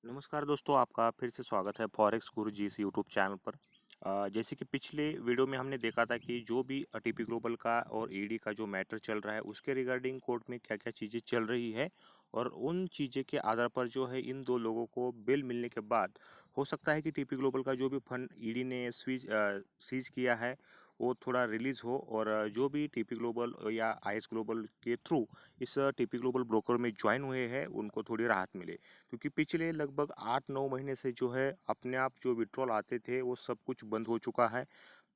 नमस्कार दोस्तों, आपका फिर से स्वागत है फॉरेक्स गुरु जी इस यूट्यूब चैनल पर। जैसे कि पिछले वीडियो में हमने देखा था कि जो भी टीपी ग्लोबल का और ईडी का जो मैटर चल रहा है उसके रिगार्डिंग कोर्ट में क्या-क्या चीज़ें चल रही है और उन चीज़ें के आधार पर जो है इन दो लोगों को बेल मिलने के बाद हो सकता है कि टीपी ग्लोबल का जो भी फंड ईडी ने सीज किया है वो थोड़ा रिलीज़ हो और जो भी टीपी ग्लोबल या आईएस ग्लोबल के थ्रू इस टीपी ग्लोबल ब्रोकर में ज्वाइन हुए हैं उनको थोड़ी राहत मिले। क्योंकि पिछले लगभग 8-9 महीने से जो है अपने आप जो विड्रॉल आते थे वो सब कुछ बंद हो चुका है।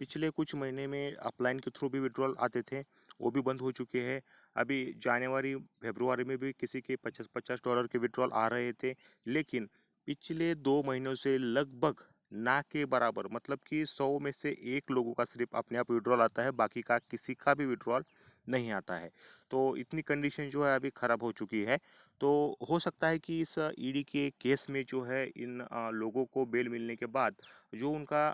पिछले कुछ महीने में अपलाइन के थ्रू भी विड्रॉल आते थे, वो भी बंद हो चुके हैं। अभी जनवरी, फरवरी में भी किसी के $50-50 के विड्रॉल आ रहे थे, लेकिन पिछले 2 महीनों से लगभग ना के बराबर मतलब कि 100 में से 1 लोगों का सिर्फ अपने आप विड्रॉल आता है, बाकी का किसी का भी विड्रॉल नहीं आता है। तो इतनी कंडीशन जो है अभी ख़राब हो चुकी है। तो हो सकता है कि इस ईडी के केस में जो है इन लोगों को बेल मिलने के बाद जो उनका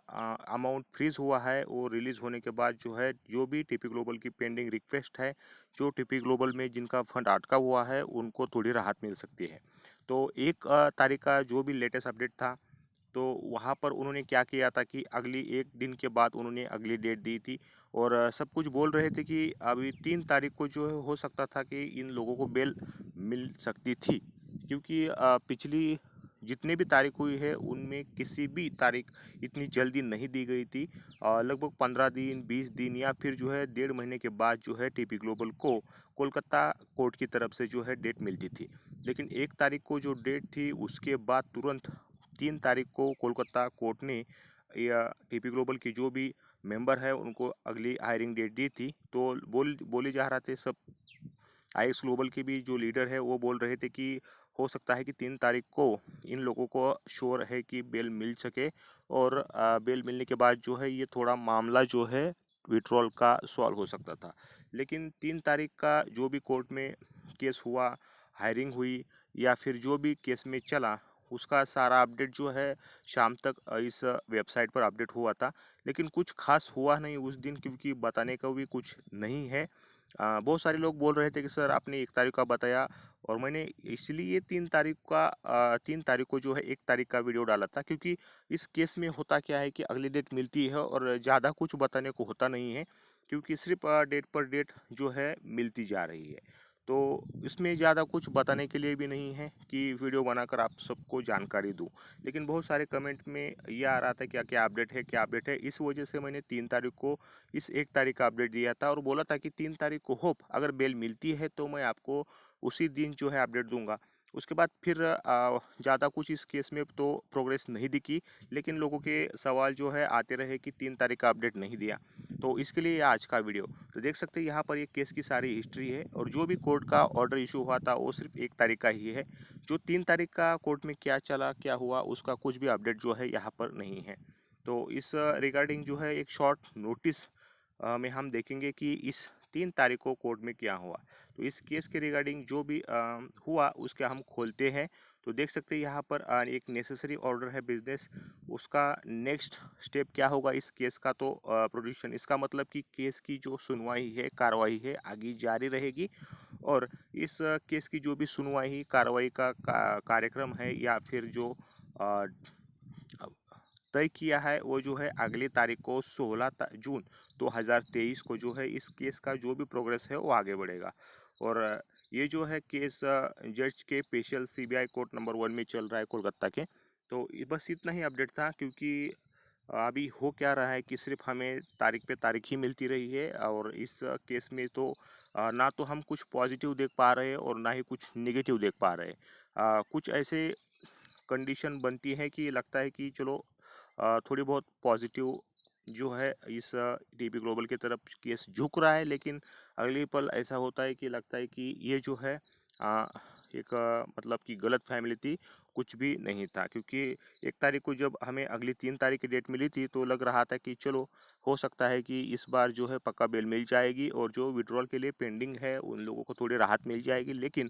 अमाउंट फ्रीज हुआ है वो रिलीज़ होने के बाद जो है जो भी टीपी ग्लोबल की पेंडिंग रिक्वेस्ट है, जो टीपी ग्लोबल में जिनका फंड अटका हुआ है उनको थोड़ी राहत मिल सकती है। तो 1 तारीख का जो भी लेटेस्ट अपडेट था, तो वहाँ पर उन्होंने क्या किया था कि अगली 1 दिन के बाद उन्होंने अगली डेट दी थी और सब कुछ बोल रहे थे कि अभी 3 तारीख को जो है हो सकता था कि इन लोगों को बेल मिल सकती थी। क्योंकि पिछली जितने भी तारीख हुई है उनमें किसी भी तारीख इतनी जल्दी नहीं दी गई थी। लगभग 15 दिन, 20 दिन या फिर जो है डेढ़ महीने के बाद जो है टीपी ग्लोबल को कोलकाता कोर्ट की तरफ से जो है डेट मिलती थी। लेकिन 1 तारीख को जो डेट थी उसके बाद तुरंत 3 तारीख को कोलकाता कोर्ट ने या टीपी ग्लोबल की जो भी मेंबर है उनको अगली हायरिंग डेट दी थी। तो बोले जा रहा थे सब आईएक्स ग्लोबल के भी जो लीडर है वो बोल रहे थे कि हो सकता है कि 3 तारीख को इन लोगों को श्योर है कि बेल मिल सके और बेल मिलने के बाद जो है ये थोड़ा मामला जो है विड्रॉल का सॉल्व हो सकता था। लेकिन 3 तारीख का जो भी कोर्ट में केस हुआ, हायरिंग हुई या फिर जो भी केस में चला उसका सारा अपडेट जो है शाम तक इस वेबसाइट पर अपडेट हुआ था। लेकिन कुछ खास हुआ नहीं उस दिन क्योंकि बताने का भी कुछ नहीं है। बहुत सारे लोग बोल रहे थे कि सर आपने 1 तारीख का बताया और मैंने इसलिए 3 तारीख को जो है 1 तारीख का वीडियो डाला था क्योंकि इस केस में होता क्या है कि अगली डेट मिलती है और ज़्यादा कुछ बताने को होता नहीं है क्योंकि सिर्फ डेट पर डेट जो है मिलती जा रही है। तो इसमें ज़्यादा कुछ बताने के लिए भी नहीं है कि वीडियो बनाकर आप सबको जानकारी दूँ। लेकिन बहुत सारे कमेंट में ये आ रहा था क्या-क्या अपडेट है, क्या अपडेट है? इस वजह से मैंने 3 तारीख को इस 1 तारीख का अपडेट दिया था और बोला था कि 3 तारीख को होप अगर बेल मिलती है तो मैं आपको उसी दिन जो है अपडेट दूंगा। उसके बाद फिर ज़्यादा कुछ इस केस में तो प्रोग्रेस नहीं दिखी, लेकिन लोगों के सवाल जो है आते रहे कि 3 तारीख का अपडेट नहीं दिया। तो इसके लिए आज का वीडियो तो देख सकते हैं यहाँ पर ये केस की सारी हिस्ट्री है और जो भी कोर्ट का ऑर्डर इशू हुआ था वो सिर्फ 1 तारीख का ही है। जो 3 तारीख का कोर्ट में क्या चला, क्या हुआ उसका कुछ भी अपडेट जो है यहाँ पर नहीं है। तो इस रिगार्डिंग जो है एक शॉर्ट नोटिस में हम देखेंगे कि इस 3 तारीख को कोर्ट में क्या हुआ। तो इस केस के रिगार्डिंग जो भी हुआ उसके हम खोलते हैं। तो देख सकते हैं यहाँ पर एक नेसेसरी ऑर्डर है बिजनेस, उसका नेक्स्ट स्टेप क्या होगा इस केस का। तो प्रोडिक्शन इसका मतलब कि केस की जो सुनवाई है, कार्रवाई है आगे जारी रहेगी और इस केस की जो भी सुनवाई कार्रवाई का कार्यक्रम है या फिर जो अ, तय किया है वो जो है अगली तारीख को 16 जून 2023 को जो है इस केस का जो भी प्रोग्रेस है वो आगे बढ़ेगा। और ये जो है केस जज के स्पेशल सीबीआई कोर्ट नंबर 1 में चल रहा है कोलकाता के। तो बस इतना ही अपडेट था क्योंकि अभी हो क्या रहा है कि सिर्फ हमें तारीख पे तारीख ही मिलती रही है और इस केस में तो ना तो हम कुछ पॉजिटिव देख पा रहे हैं और ना ही कुछ नेगेटिव देख पा रहे हैं। कुछ ऐसे कंडीशन बनती है कि लगता है कि चलो थोड़ी बहुत पॉजिटिव जो है इस टीपी ग्लोबल की तरफ केस झुक रहा है, लेकिन अगले पल ऐसा होता है कि लगता है कि ये जो है अ, एक मतलब कि गलत फैमिली थी, कुछ भी नहीं था। क्योंकि 1 तारीख को जब हमें अगली 3 तारीख की डेट मिली थी तो लग रहा था कि चलो हो सकता है कि इस बार जो है पक्का बेल मिल जाएगी और जो विड्रॉल के लिए पेंडिंग है उन लोगों को थोड़ी राहत मिल जाएगी। लेकिन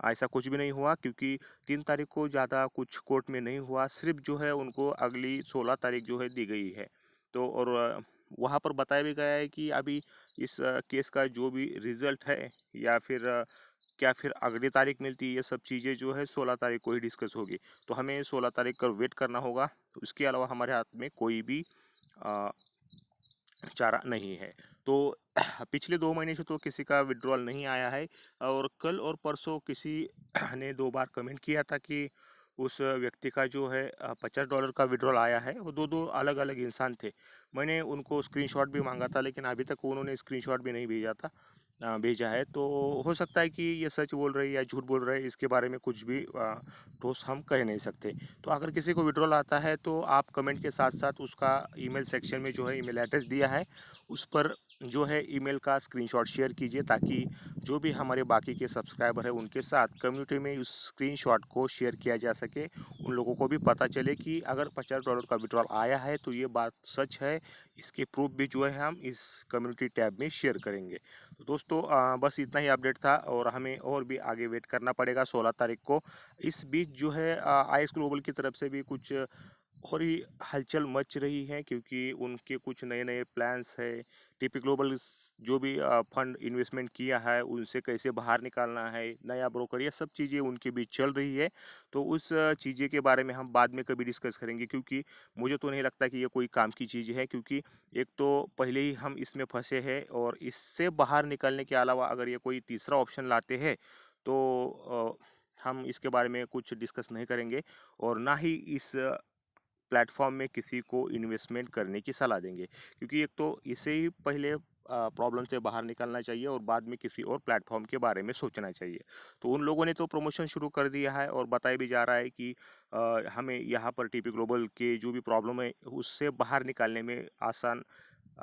ऐसा कुछ भी नहीं हुआ क्योंकि 3 तारीख को ज़्यादा कुछ कोर्ट में नहीं हुआ, सिर्फ जो है उनको अगली 16 तारीख जो है दी गई है। तो और वहाँ पर बताया भी गया है कि अभी इस केस का जो भी रिज़ल्ट है या फिर क्या फिर अगली तारीख मिलती है, ये सब चीज़ें जो है 16 तारीख को ही डिस्कस होगी। तो हमें 16 तारीख का वेट करना होगा, उसके अलावा हमारे हाथ में कोई भी अ, चारा नहीं है। तो पिछले 2 महीने से तो किसी का विथड्रॉल नहीं आया है, और कल और परसों किसी ने 2 बार कमेंट किया था कि उस व्यक्ति का जो है $50 का विथड्रॉल आया है। वो 2-2 अलग-अलग इंसान थे। मैंने उनको स्क्रीनशॉट भी माँगा था, लेकिन अभी तक उन्होंने स्क्रीनशॉट भी नहीं भेजा है। तो हो सकता है कि ये सच बोल रहे हैं या झूठ बोल रहे हैं, इसके बारे में कुछ भी ठोस हम कह नहीं सकते। तो अगर किसी को विड्रॉल आता है तो आप कमेंट के साथ-साथ उसका ईमेल सेक्शन में जो है ईमेल एड्रेस दिया है, उस पर जो है ईमेल का स्क्रीनशॉट शेयर कीजिए, ताकि जो भी हमारे बाकी के सब्सक्राइबर हैं उनके साथ कम्युनिटी में उस स्क्रीनशॉट को शेयर किया जा सके। उन लोगों को भी पता चले कि अगर $50 का विड्रॉल आया है तो ये बात सच है। इसके प्रूफ भी जो है हम इस कम्युनिटी टैब में शेयर करेंगे। तो दोस्तों बस इतना ही अपडेट था, और हमें और भी आगे वेट करना पड़ेगा 16 तारीख को। इस बीच जो है आईएस ग्लोबल की तरफ से भी कुछ और ही हलचल मच रही है, क्योंकि उनके कुछ नए-नए प्लान्स है। टीपी ग्लोबल जो भी फंड इन्वेस्टमेंट किया है, उनसे कैसे बाहर निकालना है, नया ब्रोकर, ये सब चीज़ें उनके बीच चल रही है। तो उस चीज़ें के बारे में हम बाद में कभी डिस्कस करेंगे, क्योंकि मुझे तो नहीं लगता कि ये कोई काम की चीज़ है, क्योंकि एक तो पहले ही हम इसमें फँसे हैं, और इससे बाहर निकलने के अलावा अगर ये कोई तीसरा ऑप्शन लाते हैं, तो हम इसके बारे में कुछ डिस्कस नहीं करेंगे, और ना ही इस प्लेटफॉर्म में किसी को इन्वेस्टमेंट करने की सलाह देंगे, क्योंकि एक तो इसे ही पहले प्रॉब्लम से बाहर निकलना चाहिए, और बाद में किसी और प्लेटफॉर्म के बारे में सोचना चाहिए। तो उन लोगों ने तो प्रमोशन शुरू कर दिया है, और बताया भी जा रहा है कि हमें यहाँ पर टीपी ग्लोबल के जो भी प्रॉब्लम है उससे बाहर निकालने में आसान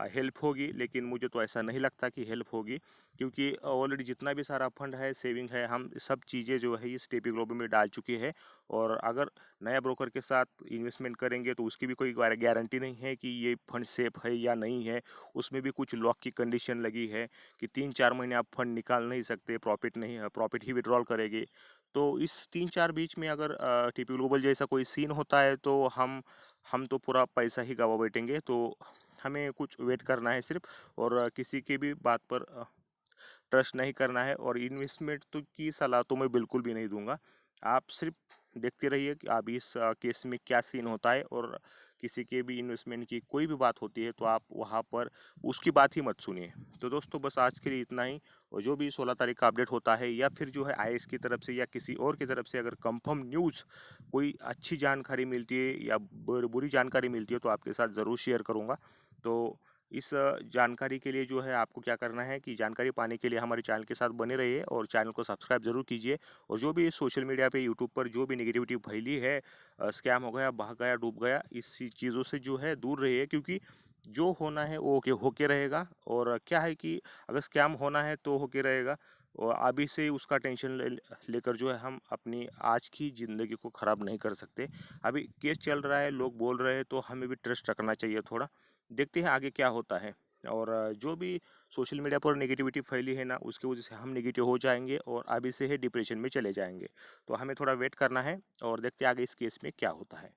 हेल्प होगी, लेकिन मुझे तो ऐसा नहीं लगता कि हेल्प होगी, क्योंकि ऑलरेडी जितना भी सारा फंड है, सेविंग है, हम सब चीज़ें जो है इस टीपी ग्लोबल में डाल चुकी है। और अगर नया ब्रोकर के साथ इन्वेस्टमेंट करेंगे तो उसकी भी कोई गारंटी नहीं है कि ये फंड सेफ है या नहीं है। उसमें भी कुछ लॉक की कंडीशन लगी है कि 3-4 महीने आप फंड निकाल नहीं सकते, प्रॉफिट नहीं है, प्रॉफिट ही विड्रॉल करेगी। तो इस 3-4 बीच में अगर टीपी ग्लोबल जैसा कोई सीन होता है, तो हम तो पूरा पैसा ही गवा बैठेंगे। तो हमें कुछ वेट करना है सिर्फ, और किसी की भी बात पर ट्रस्ट नहीं करना है, और इन्वेस्टमेंट तो की सलाह तो मैं बिल्कुल भी नहीं दूंगा। आप सिर्फ देखते रहिए कि अब इस केस में क्या सीन होता है, और किसी के भी इन्वेस्टमेंट की कोई भी बात होती है तो आप वहाँ पर उसकी बात ही मत सुनिए। तो दोस्तों बस आज के लिए इतना ही, और जो भी 16 तारीख का अपडेट होता है, या फिर जो है आईएएस की तरफ से या किसी और की तरफ से अगर कंफर्म न्यूज़, कोई अच्छी जानकारी मिलती है या बुरी जानकारी मिलती है, तो आपके साथ ज़रूर शेयर करूँगा। तो इस जानकारी के लिए जो है आपको क्या करना है कि जानकारी पाने के लिए हमारे चैनल के साथ बने रहिए, और चैनल को सब्सक्राइब ज़रूर कीजिए। और जो भी सोशल मीडिया पे, यूट्यूब पर जो भी नेगेटिविटी फैली है, स्कैम हो गया, बह गया, डूब गया, इस चीज़ों से जो है दूर रहिए, क्योंकि जो होना है वो होके रहेगा। और क्या है कि अगर स्कैम होना है तो होके रहेगा, और अभी से ही उसका टेंशन लेकर जो है हम अपनी आज की ज़िंदगी को ख़राब नहीं कर सकते। अभी केस चल रहा है, लोग बोल रहे हैं, तो हमें भी ट्रस्ट रखना चाहिए थोड़ा। देखते हैं आगे क्या होता है। और जो भी सोशल मीडिया पर नेगेटिविटी फैली है ना, उसकी वजह से हम नेगेटिव हो जाएंगे, और अभी से ही डिप्रेशन में चले जाएंगे। तो हमें थोड़ा वेट करना है, और देखते हैं आगे इस केस में क्या होता है।